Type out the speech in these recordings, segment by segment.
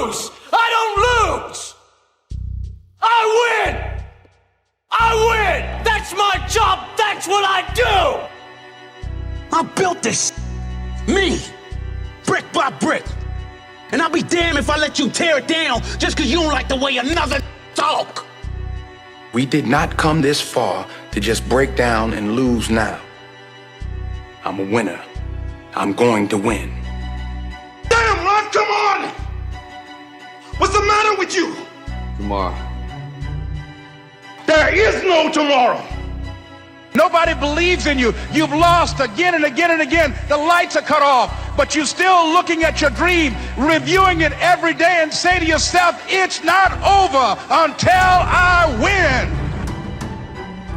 lose. I don't lose. I win. I win. That's my job. That's what I do. I built this. Me. Brick by brick. And I'll be damned if I let you tear it down just because you don't like the way another talk. We did not come this far to just break down and lose now. I'm a winner. I'm going to win. Damn, Ron, come on! What's the matter with you? Tomorrow. There is no tomorrow. Nobody believes in you. You've lost again and again and again. The lights are cut off, but you're still looking at your dream, reviewing it every day and say to yourself, it's not over until I win.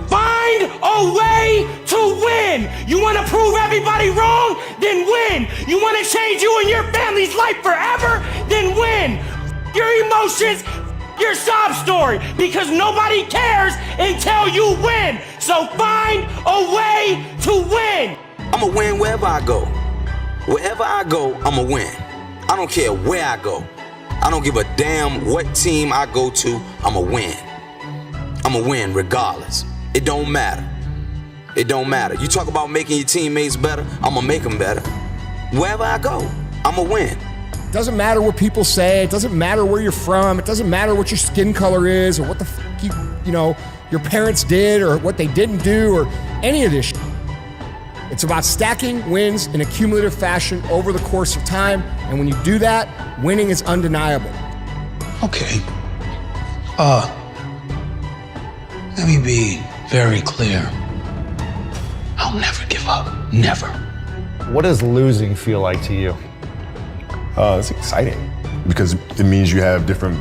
Find a way to win. You want to prove everybody wrong? Then win. You want to change you and your family's life forever? Then win. Your emotions, your sob story, because nobody cares until you win. So find a way to win. I'ma win wherever I go. Wherever I go, I'ma win. I don't care where I go. I don't give a damn what team I go to, I'ma win. I'ma win regardless. It don't matter. It don't matter. You talk about making your teammates better, I'ma make them better. Wherever I go, I'ma win. It doesn't matter what people say. It doesn't matter where you're from. It doesn't matter what your skin color is or what the your parents did or what they didn't do or any of this shit. It's about stacking wins in a cumulative fashion over the course of time. And when you do that, winning is undeniable. Okay. Let me be very clear. I'll never give up. Never. What does losing feel like to you? It's exciting because it means you have different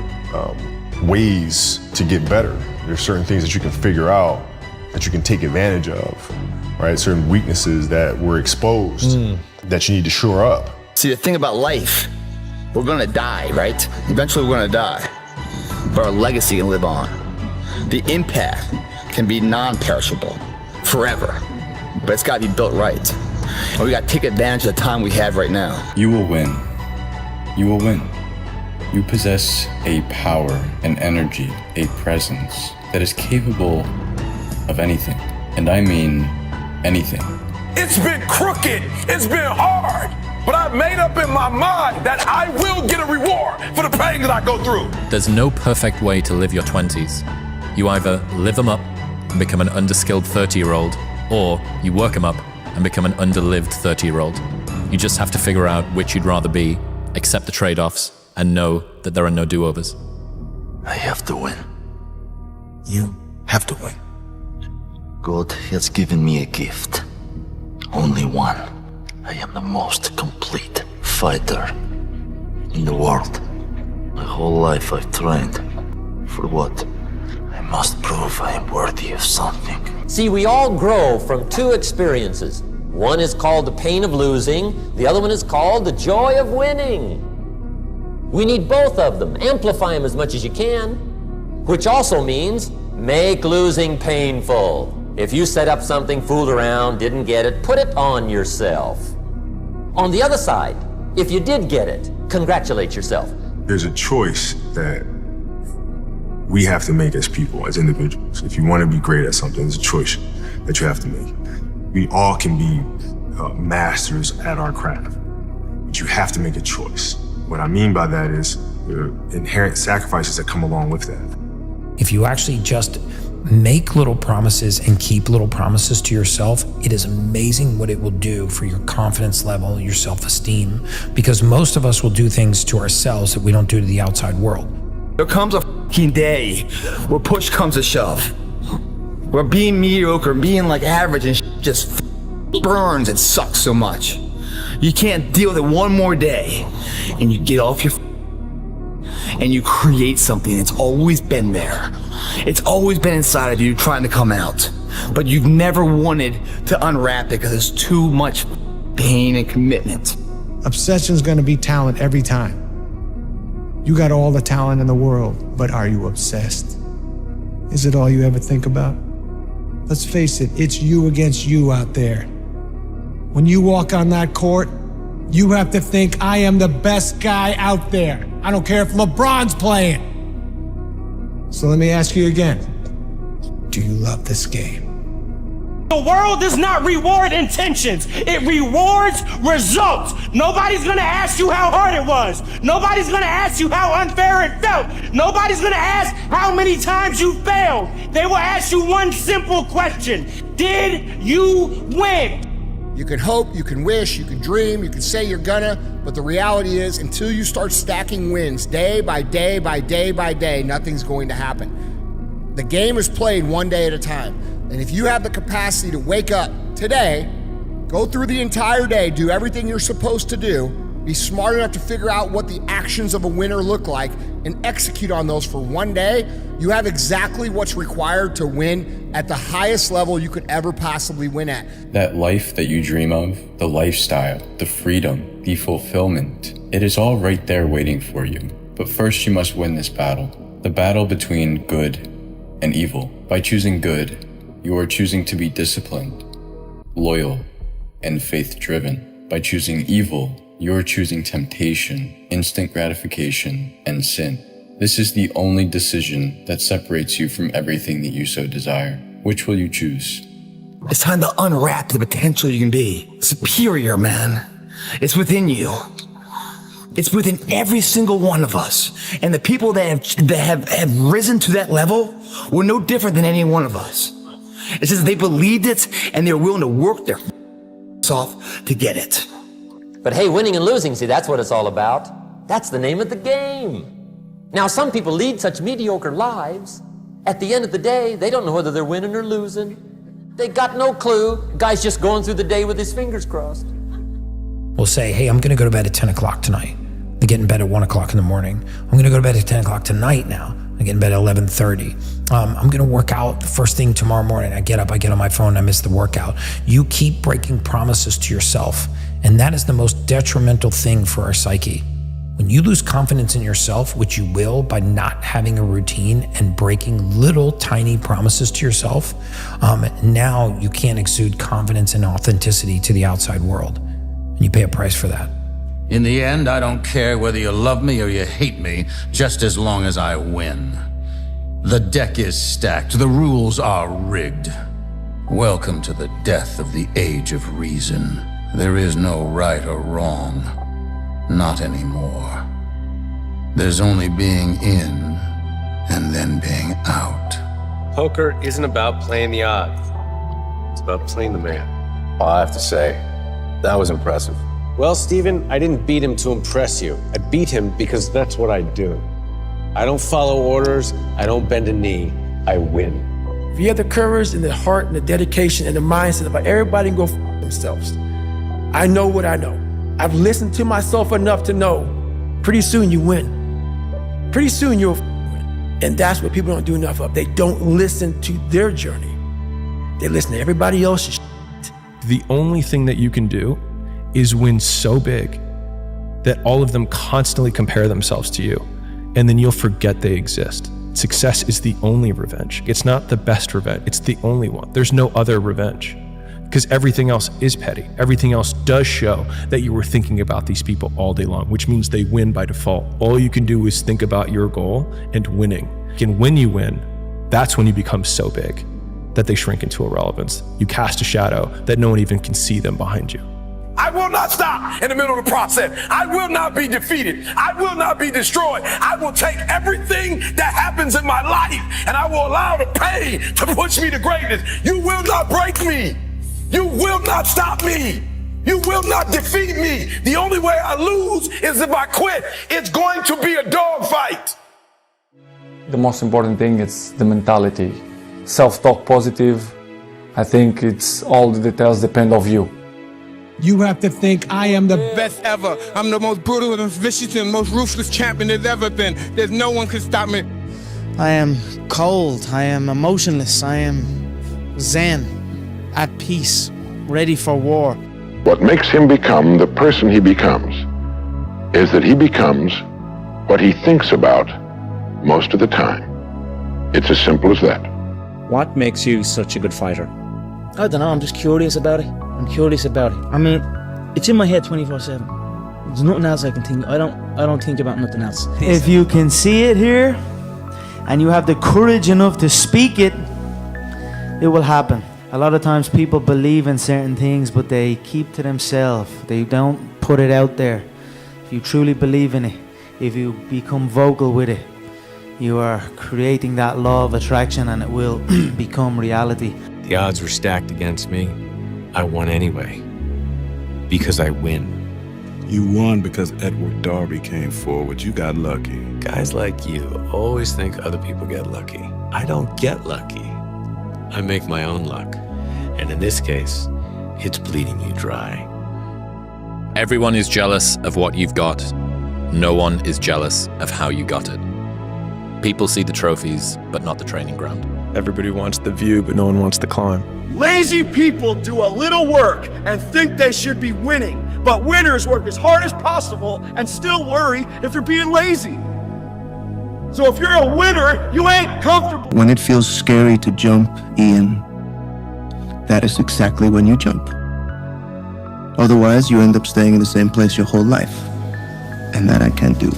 ways to get better. There's certain things that you can figure out that you can take advantage of, right? Certain weaknesses that were exposed that you need to shore up. See, the thing about life, we're gonna die, right? Eventually we're gonna die, but our legacy can live on. The impact can be non-perishable forever, but it's gotta be built right. And we gotta take advantage of the time we have right now. You will win. You will win. You possess a power, an energy, a presence that is capable of anything. And I mean anything. It's been crooked. It's been hard. But I've made up in my mind that I will get a reward for the pain that I go through. There's no perfect way to live your 20s. You either live them up and become an underskilled 30-year-old, or you work them up and become an underlived 30-year-old. You just have to figure out which you'd rather be, accept the trade-offs, and know that there are no do-overs. I have to win. You have to win. God has given me a gift. Only one. I am the most complete fighter in the world. My whole life I've trained. For what? I must prove I am worthy of something. See, we all grow from two experiences. One is called the pain of losing. The other one is called the joy of winning. We need both of them. Amplify them as much as you can, which also means make losing painful. If you set up something, fooled around, didn't get it, put it on yourself. On the other side, if you did get it, congratulate yourself. There's a choice that we have to make as people, as individuals. If you want to be great at something, there's a choice that you have to make. We all can be masters at our craft, but you have to make a choice. What I mean by that is the inherent sacrifices that come along with that. If you actually just make little promises and keep little promises to yourself, it is amazing what it will do for your confidence level, your self-esteem, because most of us will do things to ourselves that we don't do to the outside world. There comes a fucking day where push comes to shove, where being mediocre, being like average and just burns and sucks so much. You can't deal with it one more day, and you get off your and you create something that's always been there. It's always been inside of you trying to come out, but you've never wanted to unwrap it because there's too much pain and commitment. Obsession's gonna be talent every time. You got all the talent in the world, but are you obsessed? Is it all you ever think about? Let's face it, it's you against you out there. When you walk on that court, you have to think, I am the best guy out there. I don't care if LeBron's playing. So let me ask you again. Do you love this game? The world does not reward intentions. It rewards results. Nobody's gonna ask you how hard it was. Nobody's gonna ask you how unfair it felt. Nobody's gonna ask how many times you failed. They will ask you one simple question. Did you win? You can hope, you can wish, you can dream, you can say you're gonna, but the reality is until you start stacking wins day by day by day by day, nothing's going to happen. The game is played one day at a time. And if you have the capacity to wake up today, go through the entire day, do everything you're supposed to do, be smart enough to figure out what the actions of a winner look like, and execute on those for one day, you have exactly what's required to win at the highest level you could ever possibly win at. That life that you dream of, the lifestyle, the freedom, the fulfillment, it is all right there waiting for you. But first you must win this battle, the battle between good and evil. By choosing good, you are choosing to be disciplined, loyal, and faith-driven. By choosing evil, you are choosing temptation, instant gratification, and sin. This is the only decision that separates you from everything that you so desire. Which will you choose? It's time to unwrap the potential you can be. Superior, man. It's within you. It's within every single one of us. And the people that have risen to that level were no different than any one of us. It's just they believed it and they're willing to work their off to get it. But hey, winning and losing, see, that's what it's all about. That's the name of the game. Now, some people lead such mediocre lives. At the end of the day, they don't know whether they're winning or losing. They got no clue. Guy's just going through the day with his fingers crossed. We'll say, hey, I'm going to go to bed at 10 o'clock tonight. I get in bed at 1 o'clock in the morning. I'm going to go to bed at 10 o'clock tonight now. I get in bed at 11:30. I'm going to work out the first thing tomorrow morning. I get up, I get on my phone, I miss the workout. You keep breaking promises to yourself, and that is the most detrimental thing for our psyche. When you lose confidence in yourself, which you will by not having a routine and breaking little tiny promises to yourself, now you can't exude confidence and authenticity to the outside world. And you pay a price for that. In the end, I don't care whether you love me or you hate me, just as long as I win. The deck is stacked, the rules are rigged. Welcome to the death of the age of reason. There is no right or wrong. Not anymore. There's only being in and then being out. Poker isn't about playing the odds. It's about playing the man. Well, I have to say, that was impressive. Well, Steven, I didn't beat him to impress you. I beat him because that's what I do. I don't follow orders. I don't bend a knee. I win. If you have the courage and the heart and the dedication and the mindset about everybody can go themselves. I know what I know. I've listened to myself enough to know pretty soon you win. Pretty soon you'll win. And that's what people don't do enough of. They don't listen to their journey. They listen to everybody else's shit. The only thing that you can do is win so big that all of them constantly compare themselves to you, and then you'll forget they exist. Success is the only revenge. It's not the best revenge, it's the only one. There's no other revenge, because everything else is petty. Everything else does show that you were thinking about these people all day long, which means they win by default. All you can do is think about your goal and winning. And when you win, that's when you become so big that they shrink into irrelevance. You cast a shadow that no one even can see them behind you. I will not stop in the middle of the process. I will not be defeated. I will not be destroyed. I will take everything that happens in my life and I will allow the pain to push me to greatness. You will not break me. You will not stop me. You will not defeat me. The only way I lose is if I quit. It's going to be a dogfight. The most important thing is the mentality. Self-talk positive. I think it's all the details depend on you. You have to think I am the best ever. I'm the most brutal and vicious and most ruthless champion there's ever been. There's no one can stop me. I am cold. I am emotionless. I am zen, at peace, ready for war. What makes him become the person he becomes is that he becomes what he thinks about most of the time. It's as simple as that. What makes you such a good fighter? I don't know. I'm just curious about it. I'm curious about it. I mean, it's in my head 24/7. There's nothing else I can think. I don't think about nothing else. If you can see it here, and you have the courage enough to speak it, it will happen. A lot of times people believe in certain things, but they keep to themselves. They don't put it out there. If you truly believe in it, if you become vocal with it, you are creating that law of attraction, and it will become reality. The odds were stacked against me. I won anyway, because I win. You won because Edward Darby came forward. You got lucky. Guys like you always think other people get lucky. I don't get lucky. I make my own luck. And in this case, it's bleeding you dry. Everyone is jealous of what you've got. No one is jealous of how you got it. People see the trophies, but not the training ground. Everybody wants the view, but no one wants the climb. Lazy people do a little work and think they should be winning, but winners work as hard as possible and still worry if they're being lazy. So if you're a winner, you ain't comfortable. When it feels scary to jump, Ian, that is exactly when you jump. Otherwise, you end up staying in the same place your whole life. And that I can't do.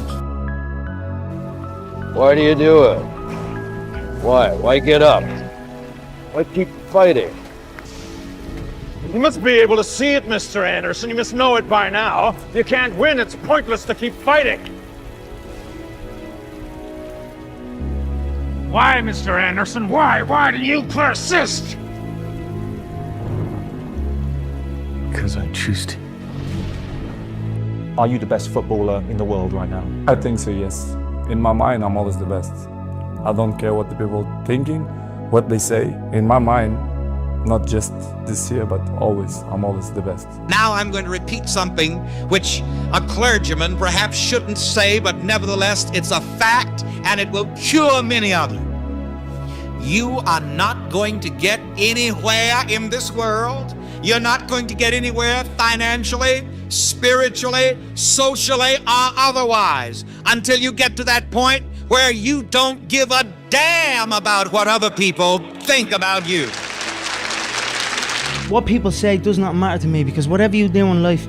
Why do you do it? Why? Why get up? Why keep fighting? You must be able to see it, Mr. Anderson. You must know it by now. If you can't win, it's pointless to keep fighting. Why, Mr. Anderson? Why? Why do you persist? Because I choose to. Are you the best footballer in the world right now? I think so, yes. In my mind, I'm always the best. I don't care what the people are thinking, what they say. In my mind, not just this year, but always, I'm always the best. Now I'm going to repeat something which a clergyman perhaps shouldn't say, but nevertheless, it's a fact, and it will cure many others. You are not going to get anywhere in this world. You're not going to get anywhere financially, spiritually, socially, or otherwise until you get to that point where you don't give a damn about what other people think about you. What people say does not matter to me, because whatever you do in life,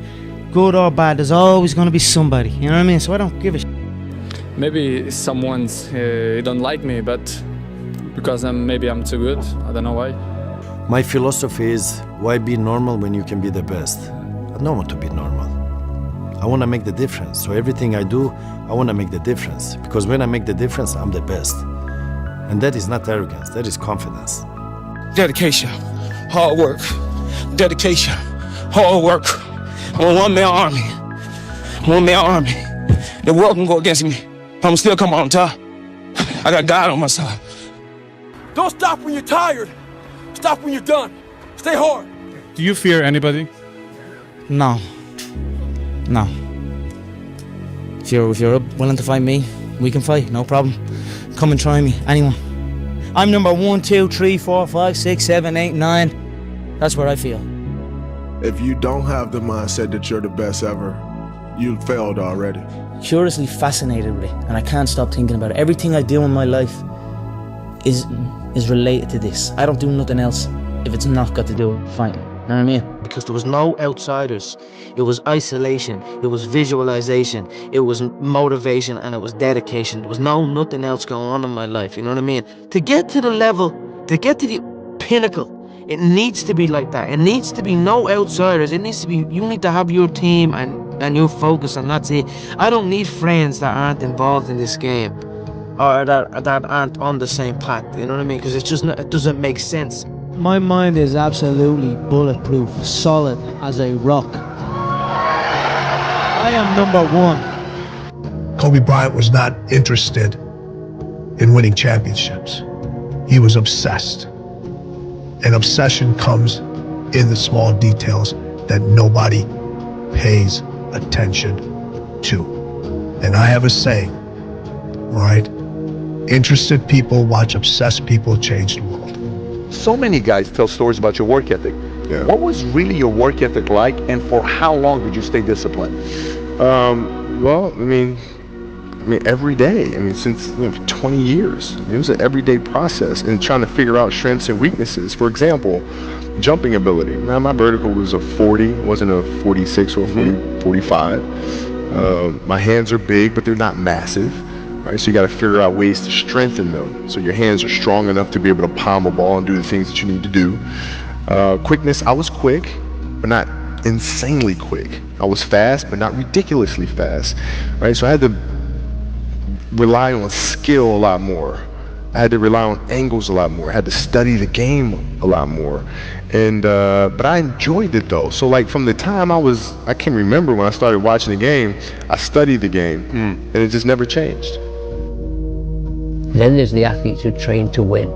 good or bad, there's always going to be somebody. You know what I mean? So I don't give a shit. Maybe someone's don't like me, but because maybe I'm too good. I don't know why. My philosophy is, why be normal when you can be the best? I don't want to be normal. I want to make the difference. So everything I do, I want to make the difference. Because when I make the difference, I'm the best. And that is not arrogance, that is confidence. Dedication, hard work. Dedication, hard work. I'm a one-man army. One-man army. The world can go against me, but I'm still coming on top. I got God on my side. Don't stop when you're tired. Stop when you're done. Stay hard. Do you fear anybody? No. No. If you're willing to fight me, we can fight, no problem. Come and try me, anyone. I'm number 1, 2, 3, 4, 5, 6, 7, 8, 9. That's where I feel. If you don't have the mindset that you're the best ever, you failed already. Curiously fascinated with it, and I can't stop thinking about it. Everything I do in my life is related to this. I don't do nothing else if it's not got to do with fighting. You know what I mean? Because there was no outsiders. It was isolation. It was visualization. It was motivation, and it was dedication. There was nothing else going on in my life. You know what I mean? To get to the level, to get to the pinnacle, it needs to be like that. It needs to be no outsiders. It needs to be, you need to have your team and your focus, and that's it. I don't need friends that aren't involved in this game, or that aren't on the same path. You know what I mean? Because it's just not, it doesn't make sense. My mind is absolutely bulletproof, solid as a rock. I am number 1. Kobe Bryant was not interested in winning championships. He was obsessed. And obsession comes in the small details that nobody pays attention to. And I have a saying, all right? Interested people watch obsessed people change the world. So many guys tell stories about your work ethic. Yeah. What was really your work ethic like, and for how long did you stay disciplined? Well, I mean, every day. Since 20 years. It was an everyday process, and trying to figure out strengths and weaknesses. For example, jumping ability. Now, my vertical was a 40, wasn't a 46 or 45. My hands are big, but they're not massive. Right? So you got to figure out ways to strengthen them so your hands are strong enough to be able to palm a ball and do the things that you need to do. Quickness, I was quick, but not insanely quick. I was fast, but not ridiculously fast. Right? So I had to rely on skill a lot more. I had to rely on angles a lot more. I had to study the game a lot more. And but I enjoyed it though. So like from the time I can remember when I started watching the game, I studied the game, and it just never changed. Then there's the athletes who train to win.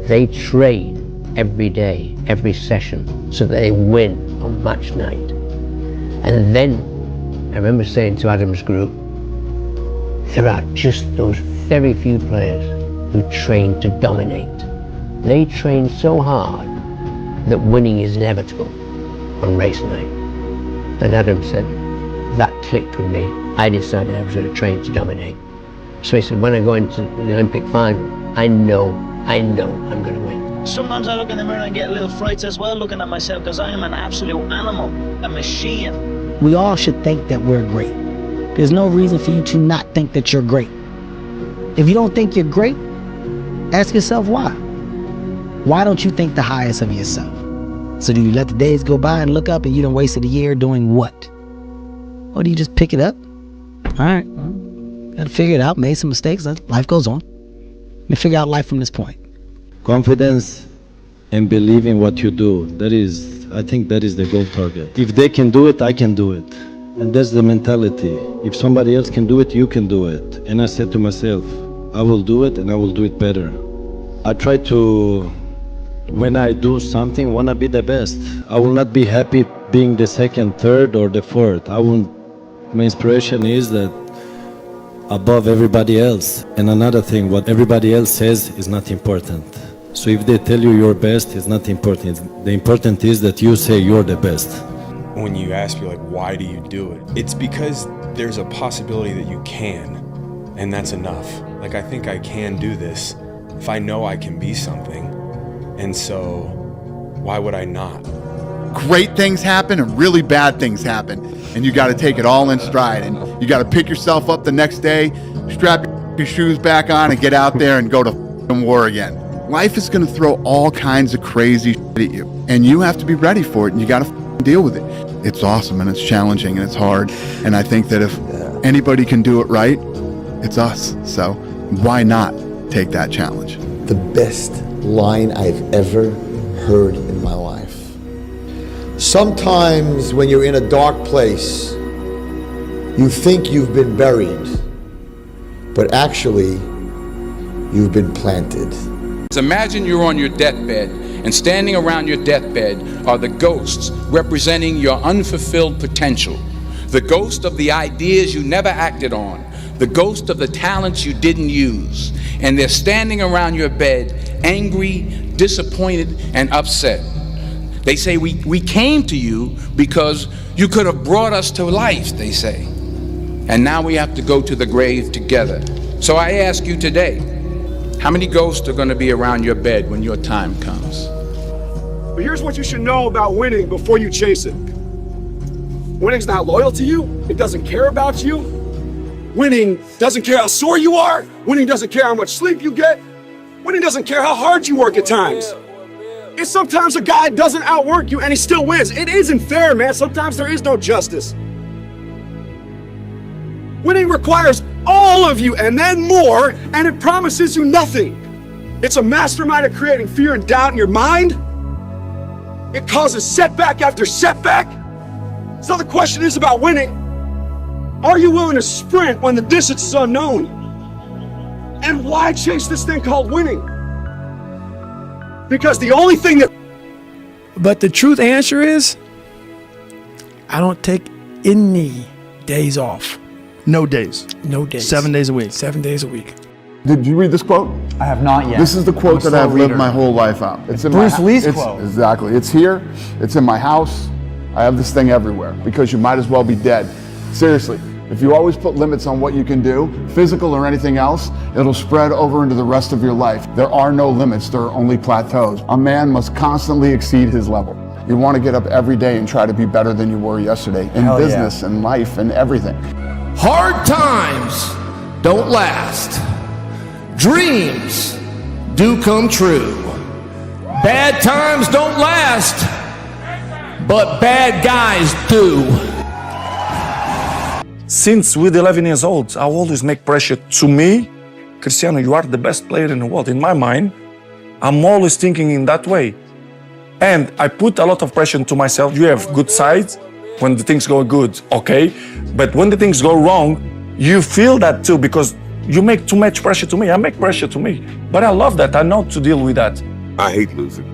They train every day, every session, so that they win on match night. And then, I remember saying to Adam's group, there are just those very few players who train to dominate. They train so hard that winning is inevitable on race night. And Adam said, that clicked with me. I decided I was going to train to dominate. So he said, when I go into the Olympic final, I know I'm going to win. Sometimes I look in the mirror and get little frights as well, looking at myself, because I am an absolute animal, a machine. We all should think that we're great. There's no reason for you to not think that you're great. If you don't think you're great, ask yourself why. Why don't you think the highest of yourself? So do you let the days go by and look up and you done wasted a year doing what? Or do you just pick it up? All right, gotta figure it out, made some mistakes, life goes on. Let me figure out life from this point. Confidence and believe in what you do. I think that is the goal target. If they can do it, I can do it. And that's the mentality. If somebody else can do it, you can do it. And I said to myself, I will do it and I will do it better. I try to, when I do something, want to be the best. I will not be happy being the second, third, or the fourth. My inspiration is that above everybody else. And another thing, what everybody else says is not important. So if they tell you you're best, it's not important. The important is that you say you're the best. When you ask me, like, why do you do it? It's because there's a possibility that you can, and that's enough. Like, I think I can do this if I know I can be something. And so, why would I not? Great things happen and really bad things happen, and you got to take it all in stride, and you got to pick yourself up the next day, strap your shoes back on, and get out there and go to war again. Life is going to throw all kinds of crazy shit at you, and you have to be ready for it, and you got to deal with it. It's awesome, and it's challenging, and it's hard, and I think that if anybody can do it right, it's us. So why not take that challenge? The best line I've ever heard in my life. Sometimes when you're in a dark place, you think you've been buried, but actually, you've been planted. Imagine you're on your deathbed, and standing around your deathbed are the ghosts representing your unfulfilled potential, the ghost of the ideas you never acted on, the ghost of the talents you didn't use, and they're standing around your bed, angry, disappointed, and upset. They say, we came to you because you could have brought us to life, they say. And now we have to go to the grave together. So I ask you today, how many ghosts are going to be around your bed when your time comes? But here's what you should know about winning before you chase it. Winning's not loyal to you. It doesn't care about you. Winning doesn't care how sore you are. Winning doesn't care how much sleep you get. Winning doesn't care how hard you work at times. It's sometimes a guy doesn't outwork you and he still wins. It isn't fair, man. Sometimes there is no justice. Winning requires all of you and then more, and it promises you nothing. It's a mastermind of creating fear and doubt in your mind. It causes setback after setback. So the question is about winning. Are you willing to sprint when the distance is unknown? And why chase this thing called winning? Because the only thing that... But the truth answer is, I don't take any days off. No days. No days. 7 days a week. 7 days a week. Did you read this quote? I have not yet. This is the quote that I've lived my whole life out. It's in Bruce Lee's quote. Exactly. It's here. It's in my house. I have this thing everywhere because you might as well be dead. Seriously. If you always put limits on what you can do, physical or anything else, it'll spread over into the rest of your life. There are no limits, there are only plateaus. A man must constantly exceed his level. You want to get up every day and try to be better than you were yesterday in business and life and everything. Hard times don't last. Dreams do come true. Bad times don't last, but bad guys do. Since with 11 years old, I always make pressure to me. Cristiano, you are the best player in the world. In my mind, I'm always thinking in that way. And I put a lot of pressure to myself. You have good sides when the things go good, okay? But when the things go wrong, you feel that too because you make too much pressure to me. I make pressure to me. But I love that. I know to deal with that. I hate losing.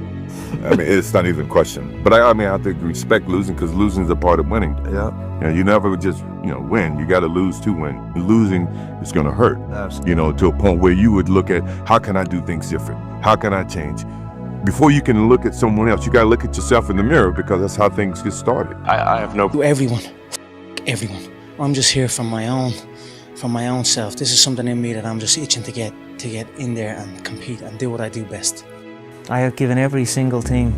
I mean, it's not even a question. But I mean, I have to respect losing because losing is a part of winning. Yeah. You know, you never just, win. You got to lose to win. Losing is going to hurt. Absolutely. To a point where you would look at, how can I do things different? How can I change? Before you can look at someone else, you got to look at yourself in the mirror because that's how things get started. I have no... Everyone. I'm just here from my own self. This is something in me that I'm just itching to get in there and compete and do what I do best. I have given every single thing,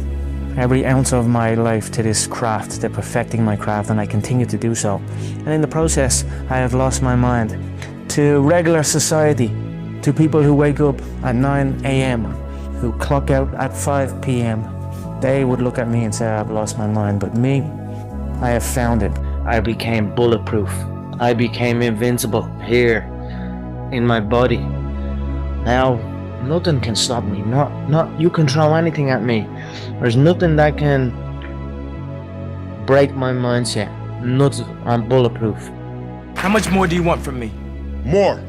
every ounce of my life to this craft, to perfecting my craft, and I continue to do so. And in the process, I have lost my mind to regular society, to people who wake up at 9 a.m., who clock out at 5 p.m. They would look at me and say, I've lost my mind, but me, I have found it. I became bulletproof. I became invincible here in my body. Now, nothing can stop me. Not you can throw anything at me. There's nothing that can break my mindset. Nothing. I'm bulletproof. How much more do you want from me? More.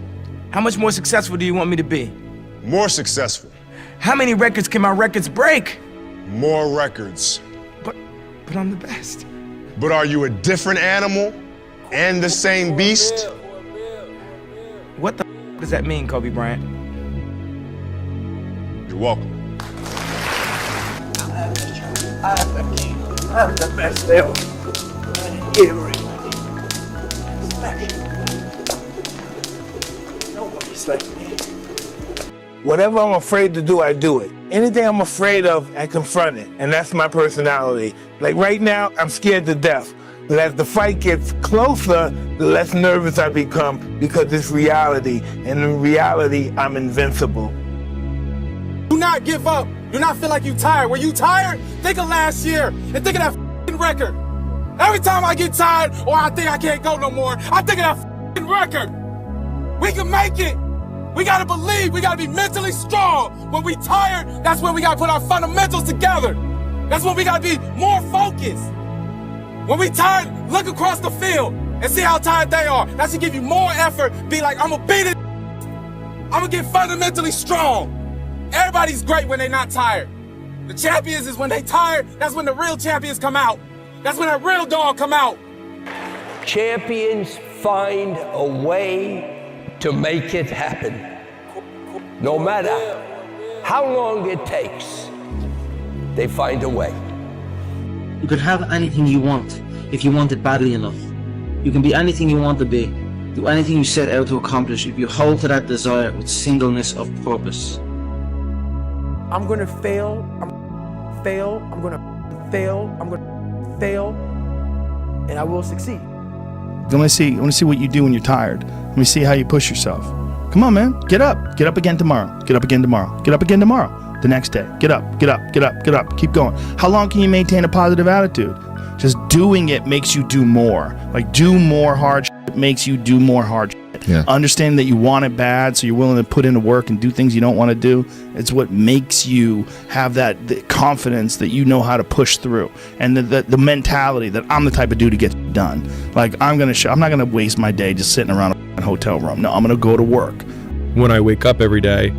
How much more successful do you want me to be? More successful. How many records can my records break? More records. But I'm the best. But are you a different animal and the same beast? What the does that mean, Kobe Bryant? You're welcome. I'm the best ever. Nobody's like me. Whatever I'm afraid to do, I do it. Anything I'm afraid of, I confront it. And that's my personality. Like right now, I'm scared to death. But as the fight gets closer, the less nervous I become because it's reality. And in reality, I'm invincible. Do not give up. Do not feel like you're tired. When you tired, think of last year and think of that record. Every time I get tired or I think I can't go no more, I think of that record. We can make it. We gotta believe. We gotta be mentally strong. When we tired, that's when we gotta put our fundamentals together. That's when we gotta be more focused. When we tired, look across the field and see how tired they are. That should give you more effort. Be like, I'm gonna beat it. I'm gonna get fundamentally strong. Everybody's great when they're not tired. The champions is when they tired, that's when the real champions come out. That's when that real dog come out. Champions find a way to make it happen. No matter how long it takes, they find a way. You can have anything you want if you want it badly enough. You can be anything you want to be. Do anything you set out to accomplish if you hold to that desire with singleness of purpose. I'm gonna fail, I'm gonna fail, I'm gonna fail, and I will succeed. I want to see what you do when you're tired. Let me see how you push yourself. Come on, man. Get up. Get up again tomorrow. Get up again tomorrow. Get up again tomorrow. The next day. Get up. Get up. Get up. Get up. Keep going. How long can you maintain a positive attitude? Just doing it makes you do more. Like, do more hard shit makes you do more hard shit. Yeah. Understand that you want it bad, so you're willing to put in the work and do things you don't want to do. It's what makes you have the confidence that you know how to push through, and the mentality that I'm the type of dude to get done. Like, I'm not gonna waste my day just sitting around a hotel room. No, I'm gonna go to work. When I wake up every day,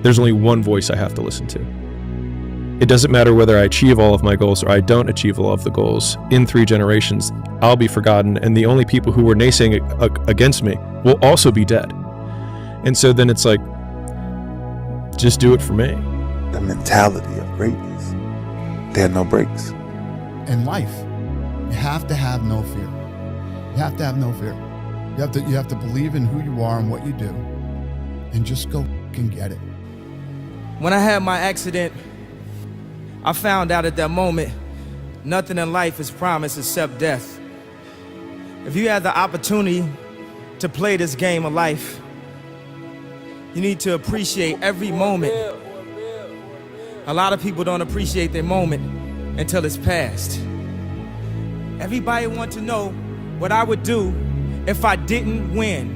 there's only one voice I have to listen to. It doesn't matter whether I achieve all of my goals or I don't achieve all of the goals. In 3 generations, I'll be forgotten, and the only people who were naysaying against me will also be dead. And so then it's like, just do it for me. The mentality of greatness. There are no breaks. In life, you have to have no fear. You have to have no fear. You have to believe in who you are and what you do, and just go and get it. When I had my accident, I found out at that moment, nothing in life is promised except death. If you had the opportunity to play this game of life, you need to appreciate every moment. A lot of people don't appreciate their moment until it's past. Everybody wants to know what I would do if I didn't win.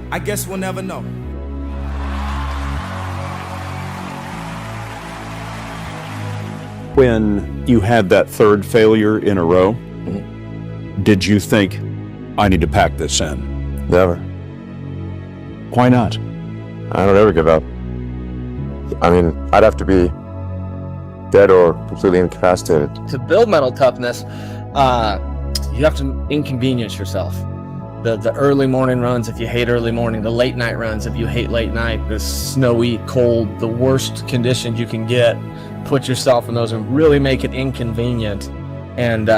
I guess we'll never know. When you had that third failure in a row, did you think, I need to pack this in? Never. Why not? I don't ever give up. I mean, I'd have to be dead or completely incapacitated. To build mental toughness, you have to inconvenience yourself. The early morning runs if you hate early morning, the late night runs if you hate late night, the snowy, cold, the worst conditions you can get. Put yourself in those and really make it inconvenient. And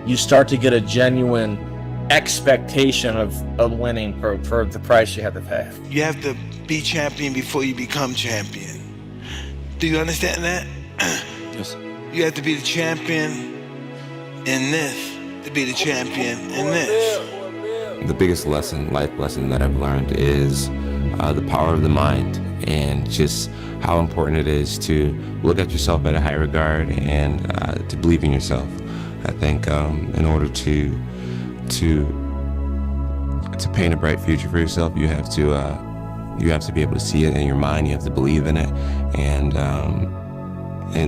you start to get a genuine expectation of winning for the price you have to pay. You have to be champion before you become champion. Do you understand that? Yes. You have to be the champion in this to be the champion in this. The biggest life lesson that I've learned is the power of the mind and just how important it is to look at yourself at a high regard and to believe in yourself. I think in order to paint a bright future for yourself, you have to be able to see it in your mind. You have to believe in it, and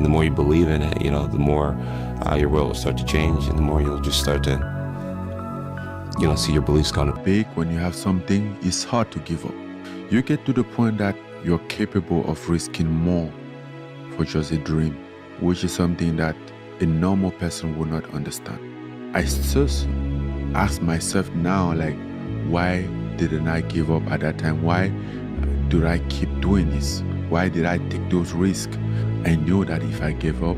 the more you believe in it, the more your will will start to change, and the more you'll just start to see your beliefs come big. When you have something, it's hard to give up. You get to the point that you're capable of risking more for just a dream, which is something that a normal person would not understand. I just ask myself now, like, why didn't I give up at that time? Why do I keep doing this? Why did I take those risks? I knew that if I gave up,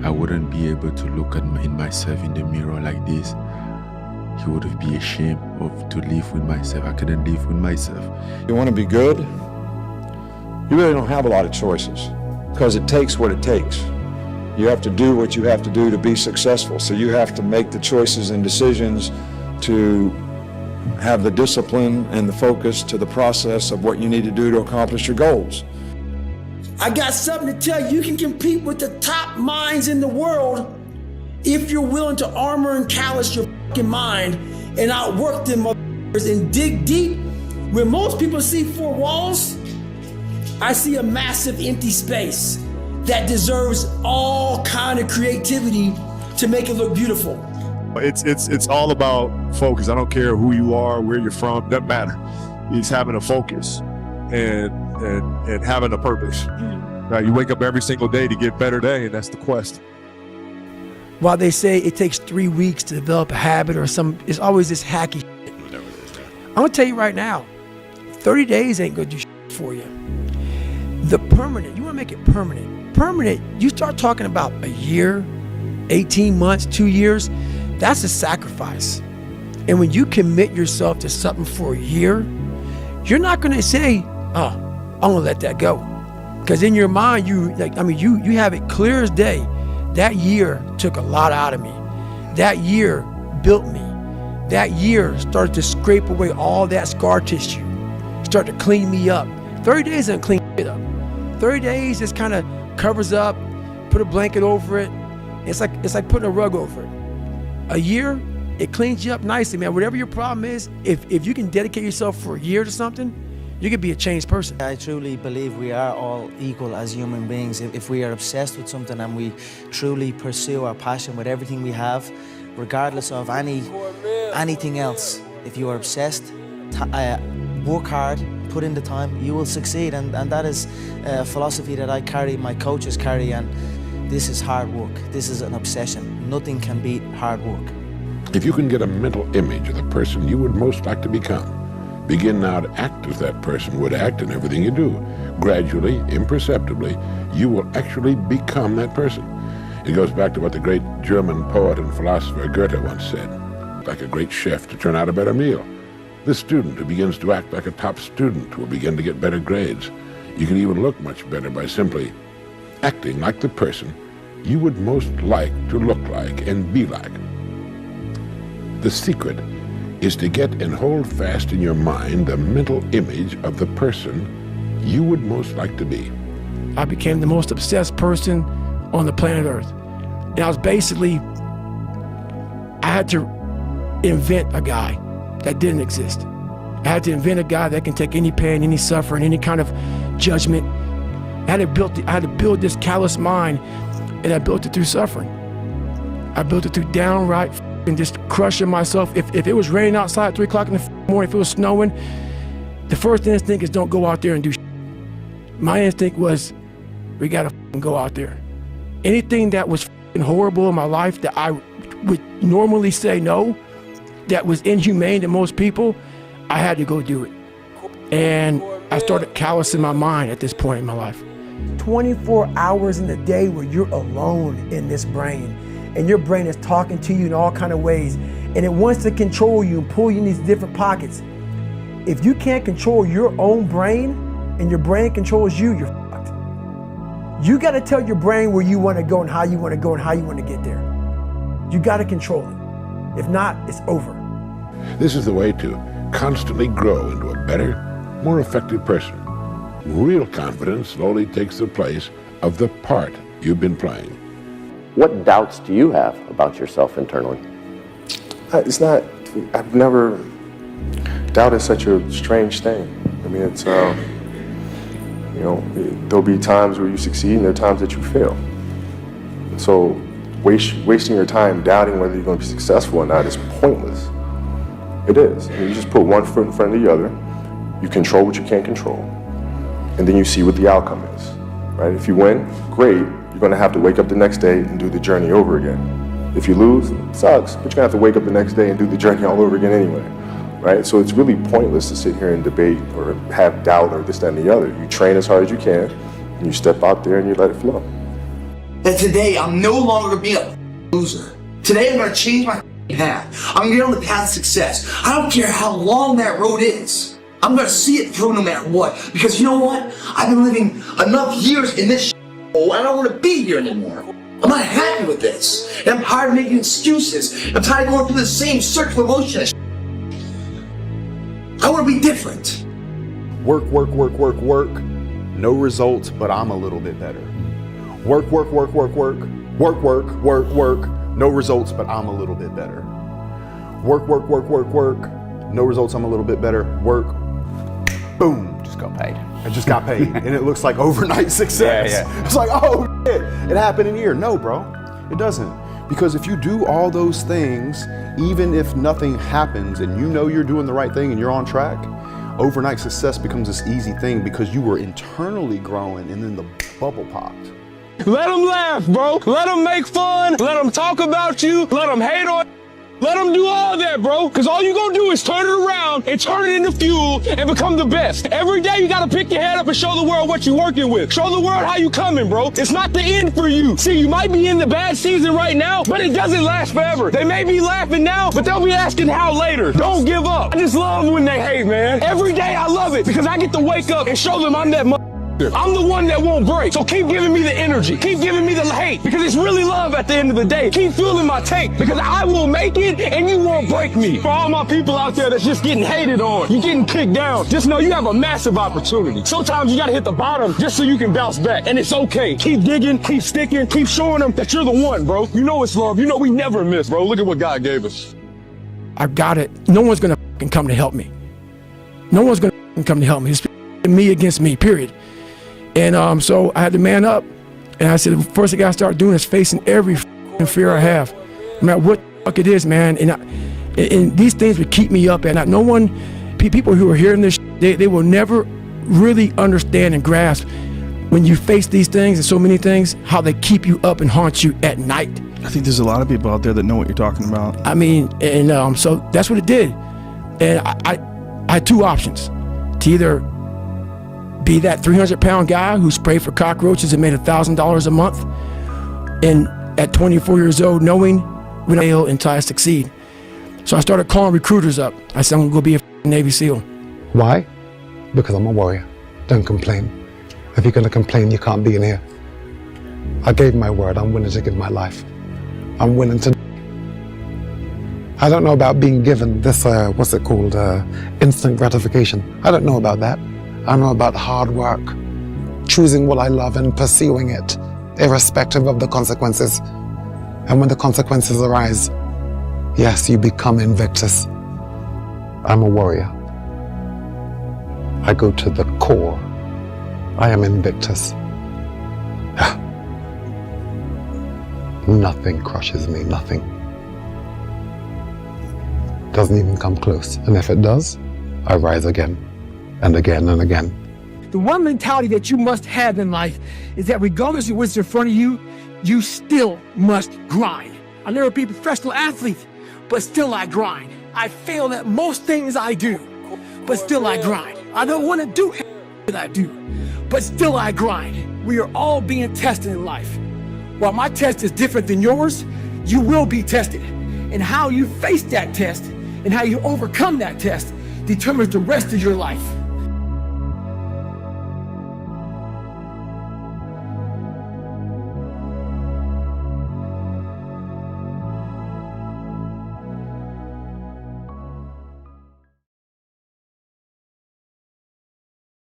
I wouldn't be able to look at myself in the mirror like this. He would be ashamed to live with myself. I couldn't live with myself. You want to be good? You really don't have a lot of choices because it takes what it takes. You have to do what you have to do to be successful. So you have to make the choices and decisions to have the discipline and the focus to the process of what you need to do to accomplish your goals. I got something to tell you. You can compete with the top minds in the world if you're willing to armor and callous your fucking mind and outwork them motherfuckers and dig deep. When most people see four walls, I see a massive empty space that deserves all kind of creativity to make it look beautiful. It's all about focus. I don't care who you are, where you're from, doesn't matter. It's having a focus and having a purpose. Right? You wake up every single day to get a better day, and that's the quest. While they say it takes 3 weeks to develop a habit or it's always this hacky shit. I'm gonna tell you right now, 30 days ain't gonna do shit for you. The permanent, you wanna make it permanent. Permanent, you start talking about a year, 18 months, 2 years, that's a sacrifice. And when you commit yourself to something for a year, you're not gonna say, oh, I'm gonna let that go. Because in your mind, you have it clear as day. That year took a lot out of me. That year built me. That year started to scrape away all that scar tissue, start to clean me up. 30 days doesn't clean it up. 30 days just kind of covers up, put a blanket over it. It's like putting a rug over it. A year, it cleans you up nicely, man. Whatever your problem is, if you can dedicate yourself for a year to something, you could be a changed person. I truly believe we are all equal as human beings. If we are obsessed with something and we truly pursue our passion with everything we have, regardless of anything else, if you are obsessed, work hard, put in the time, you will succeed. And that is a philosophy that I carry, my coaches carry, and this is hard work. This is an obsession. Nothing can beat hard work. If you can get a mental image of the person you would most like to become, begin now to act as that person would act in everything you do. Gradually, imperceptibly, you will actually become that person. It goes back to what the great German poet and philosopher Goethe once said, like a great chef to turn out a better meal. The student who begins to act like a top student will begin to get better grades. You can even look much better by simply acting like the person you would most like to look like and be like. The secret is to get and hold fast in your mind the mental image of the person you would most like to be. I became the most obsessed person on the planet Earth. And I was basically, I had to invent a guy that didn't exist. I had to invent a guy that can take any pain, any suffering, any kind of judgment. I had to build this callous mind, and I built it through suffering. I built it through downright and just crushing myself. If it was raining outside at 3 o'clock in the morning, if it was snowing, the first instinct is don't go out there and do shit. My instinct was, we gotta go out there. Anything that was horrible in my life that I would normally say no, that was inhumane to most people, I had to go do it. And I started callousing my mind at this point in my life. 24 hours in the day where you're alone in this brain, and your brain is talking to you in all kind of ways, and it wants to control you and pull you in these different pockets. If you can't control your own brain, and your brain controls you, you're fucked. You gotta tell your brain where you wanna go and how you wanna go and how you wanna get there. You gotta control it. If not, it's over. This is the way to constantly grow into a better, more effective person. Real confidence slowly takes the place of the part you've been playing. What doubts do you have about yourself internally? I've never, doubt is such a strange thing. I mean, it's, there'll be times where you succeed and there are times that you fail. So wasting your time doubting whether you're going to be successful or not is pointless. It is. I mean, you just put one foot in front of the other, you control what you can't control, and then you see what the outcome is, right? If you win, great, you're gonna have to wake up the next day and do the journey over again. If you lose, it sucks, but you're gonna have to wake up the next day and do the journey all over again anyway, right? So it's really pointless to sit here and debate or have doubt or this, that, and the other. You train as hard as you can, and you step out there and you let it flow. That today, I'm no longer gonna be a loser. Today, I'm gonna change my path. I'm gonna get on the path of success. I don't care how long that road is. I'm gonna see it through no matter what. Because you know what? I've been living enough years in this hole, and I don't wanna be here anymore. I'm not happy with this. And I'm tired of making excuses. I'm tired of going through the same circular motion. I wanna be different. Work. No results, but I'm a little bit better. Work. No results, but I'm a little bit better. Work. No results, I'm a little bit better. Work. Boom, just got paid. I just got paid. And it looks like overnight success. Yeah. It's like, oh shit, it happened in a year. No, bro, it doesn't. Because if you do all those things, even if nothing happens and you know you're doing the right thing and you're on track, overnight success becomes this easy thing because you were internally growing and then the bubble popped. Let them laugh, bro. Let them make fun. Let them talk about you. Let them hate on. Let them do all that, bro. Because all you gonna do is turn it around and turn it into fuel and become the best. Every day you gotta pick your head up and show the world what you're working with. Show the world how you coming, bro. It's not the end for you. See, you might be in the bad season right now, but it doesn't last forever. They may be laughing now, but they'll be asking how later. Don't give up. I just love when they hate, man. Every day I love it because I get to wake up and show them I'm that I'm the one that won't break. So keep giving me the energy. Keep giving me the hate because it's really love at the end of the day. Keep fueling my tank because I will make it and you won't break me. For all my people out there that's just getting hated on, you're getting kicked down, just know you have a massive opportunity. Sometimes you got to hit the bottom just so you can bounce back. And it's okay. Keep digging, keep sticking, keep showing them that you're the one, bro. You know it's love. You know we never miss, bro. Look at what God gave us. I got it. No one's going to come to help me. No one's going to come to help me. It's me against me, period. And so I had to man up, and I said, the first thing I got to start doing is facing every fear I have, no matter what the fuck it is, man. And these things would keep me up at night. No one, people who are hearing this, they will never really understand and grasp when you face these things and so many things, how they keep you up and haunt you at night. I think there's a lot of people out there that know what you're talking about. I mean, and so that's what it did. And I had two options: to either be that 300-pound guy who sprayed for cockroaches and made $1,000 a month, and at 24 years old, knowing when I fail until I succeed. So I started calling recruiters up. I said, I'm gonna go be a Navy SEAL. Why? Because I'm a warrior. Don't complain. If you're going to complain, you can't be in here. I gave my word. I'm willing to give my life. I'm willing to. I don't know about being given this, what's it called, instant gratification. I don't know about that. I know about hard work, choosing what I love and pursuing it, irrespective of the consequences. And when the consequences arise, yes, you become Invictus. I'm a warrior. I go to the core. I am Invictus. Nothing crushes me, nothing. Doesn't even come close. And if it does, I rise again and again and again. The one mentality that you must have in life is that regardless of what's in front of you, you still must grind. I'll never be a professional athlete, but still I grind. I fail at most things I do, but still I grind. I don't want to do what I do, but still I grind. We are all being tested in life. While my test is different than yours, you will be tested. And how you face that test and how you overcome that test determines the rest of your life.